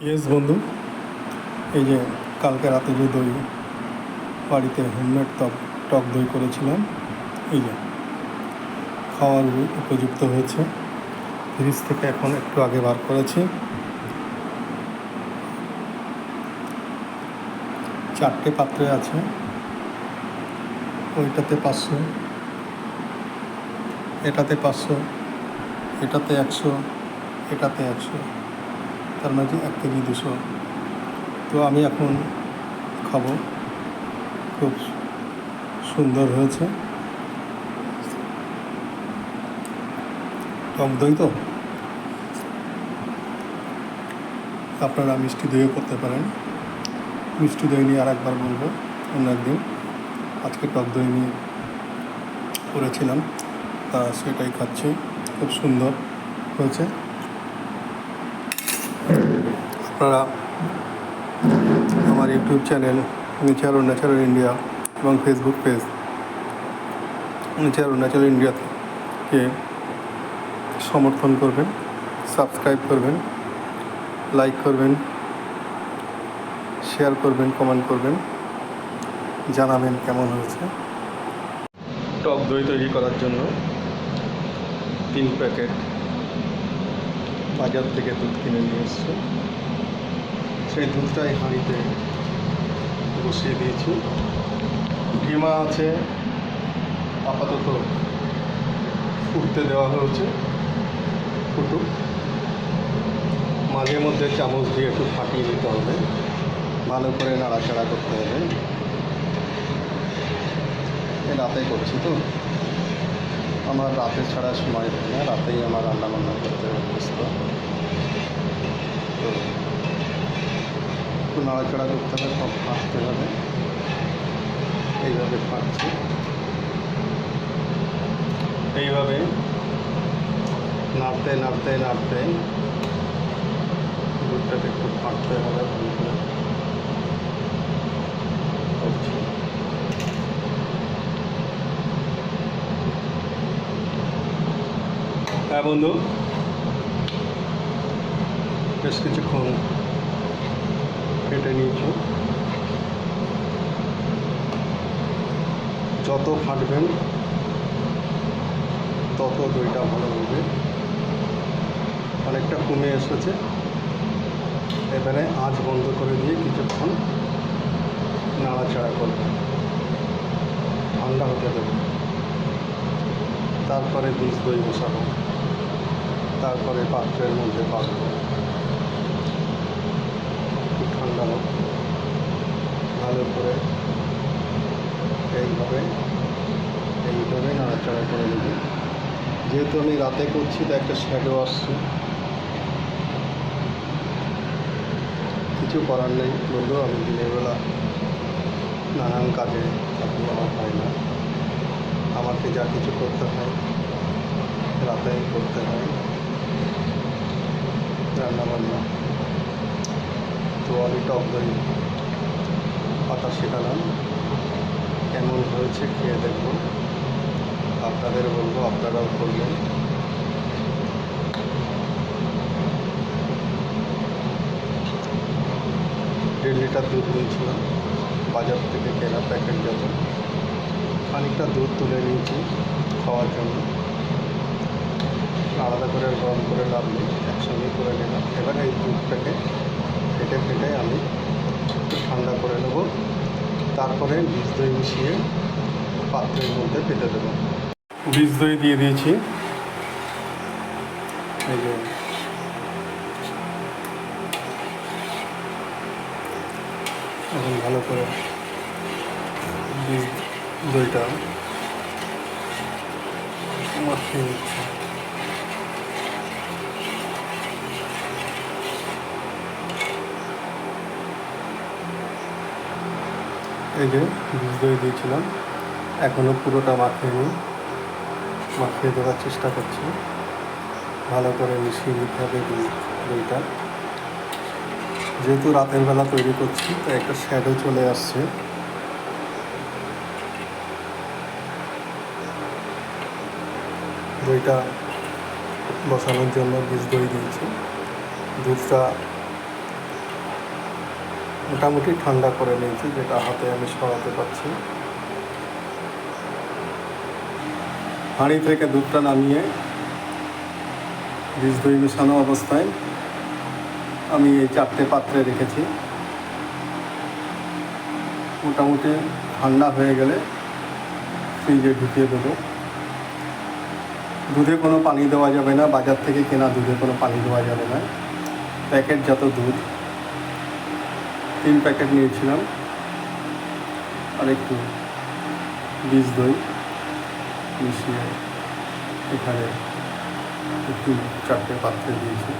Yes বন্ধু, এই যে কালকে রাতে যে দই বাড়িতে হোমমেড টক দই করেছিলাম, এই যে খাওয়ার উপযুক্ত হয়েছে। ফ্রিজ থেকে এখন একটু আগে বার করেছি। 4টে পাত্রে আছে, ওইটাতে 500, এটাতে 500, এটাতে 100, এটাতে 100, তার মাঝে 1 কেজি 200। তো আমি এখন খাবো। খুব সুন্দর হয়েছে টক দই। তো আপনারা মিষ্টি দইও করতে পারেন। মিষ্টি দই নিয়ে আর একবার বলবো অন্য একদিন। আজকে টক দই নিয়ে করেছিলাম, সেটাই খাচ্ছি। খুব সুন্দর হয়েছে। আপনারা আমার ইউটিউব চ্যানেল নেচার ও ন্যাচারাল ইন্ডিয়া এবং ফেসবুক পেজ নেচার ও ন্যাচারাল ইন্ডিয়াকে সমর্থন করবেন, সাবস্ক্রাইব করবেন, লাইক করবেন, শেয়ার করবেন, কমেন্ট করবেন, জানাবেন কেমন হয়েছে। টক দই তৈরি করার জন্য 3 প্যাকেট বাজার থেকে দুধ কিনে নিয়ে এসছে। সেই দুধটাই হাঁড়িতে বসিয়ে দিয়েছি। ডিমা আছে, আপাতত ফুটতে দেওয়া হয়েছে। ফুটুক, মাঝে মধ্যে চামচ দিয়ে একটু ফাটিয়ে দিতে হবে, ভালো করে নাড়াচাড়া করতে হবে। রাতে করছি তো, আমার রাতে ছাড়া সময় হয় না, রাতেই আমার রান্নাবান্না করতে অভ্যস্ত। তো একটু নাড়াচাড়া করতে হবে, সব ফাটতে হবে। এইভাবে ফাটছে, এইভাবে নাড়তে নাড়তে নাড়তে দুধটাকে একটু ফাটতে হবে। ভালো করে করছি। হ্যাঁ বন্ধু, বেশ কিছুক্ষণ ফেটে নিয়েছি। যত ফাটবেন তত দইটা ভালো হবে। অনেকটা কমে এসেছে। এবারে আঁচ বন্ধ করে দিয়ে কিছুক্ষণ নাড়াচাড়া করবেন, ঠান্ডা হতে দেবেন। তারপরে বীজ দই বসাবো, তারপরে পাত্রের মধ্যে পাবো। একটু ঠান্ডা হোক, ভালো করে এইভাবে নাড়াচাড়া করে দেবে। যেহেতু আমি রাতে করছি, তো একটা শ্যাডো আসছে, কিছু করার নেই বন্ধু। আমি দিনের বেলা নানান কাজে থাকি, আমার হয় না। আমাকে যা কিছু করতে হয় রাতে করতে হয়, রান্নাবান্না। তো আমি টক দই পাতা শেখালাম, কেমন হয়েছে খেয়ে দেখব, আপনাদের বলবো, আপনারাও করবেন। 1.5 লিটার দুধ নিয়েছিলাম বাজার থেকে কেনা প্যাকেট যত। খানিকটা দুধ তুলে নিয়েছি খাওয়ার জন্য। আলাদা করে গরম করে লাভ নেই, একসঙ্গে করে নিলাম। এবার এই দুধটাকে ফেটে আমি একটু ঠান্ডা করে নেব। তারপরে বীজ দই মিশিয়ে পাত্রের মধ্যে পেতে দেবো। বীজ দই দিয়ে দিয়েছি, এই যে এখন ভালো করে বীজ দইটা মাখিয়ে নিচ্ছি। এই যে বীজ দই দিয়েছিলাম, এখনও পুরোটা মাখিয়ে দেওয়ার চেষ্টা করছি। ভালো করে মিশিয়ে নিতে হবে দইটা। যেহেতু রাতের বেলা তৈরি করছি, তাই একটা শ্যাডো চলে আসছে। দইটা বসানোর জন্য বীজ দই দিয়েছি। দুধটা মোটামুটি ঠান্ডা করে নিয়েছি, যেটা হাতে আমি সরাতে পারছি। হাঁড়ি থেকে দুধটা নামিয়ে বীজ দই মেশানো অবস্থায় আমি এই 4টে পাত্রে রেখেছি। মোটামুটি ঠান্ডা হয়ে গেলে ফ্রিজে ঢুকিয়ে দেবো। দুধে কোনো পানি দেওয়া যাবে না, বাজার থেকে কেনা দুধে কোনো পানি দেওয়া যাবে না। প্যাকেটজাত দুধ 3 প্যাকেট নিয়েছিলাম, আর একটু বীজ দই মিশিয়ে এখানে একটু 4টে পাত্রে দিয়েছি।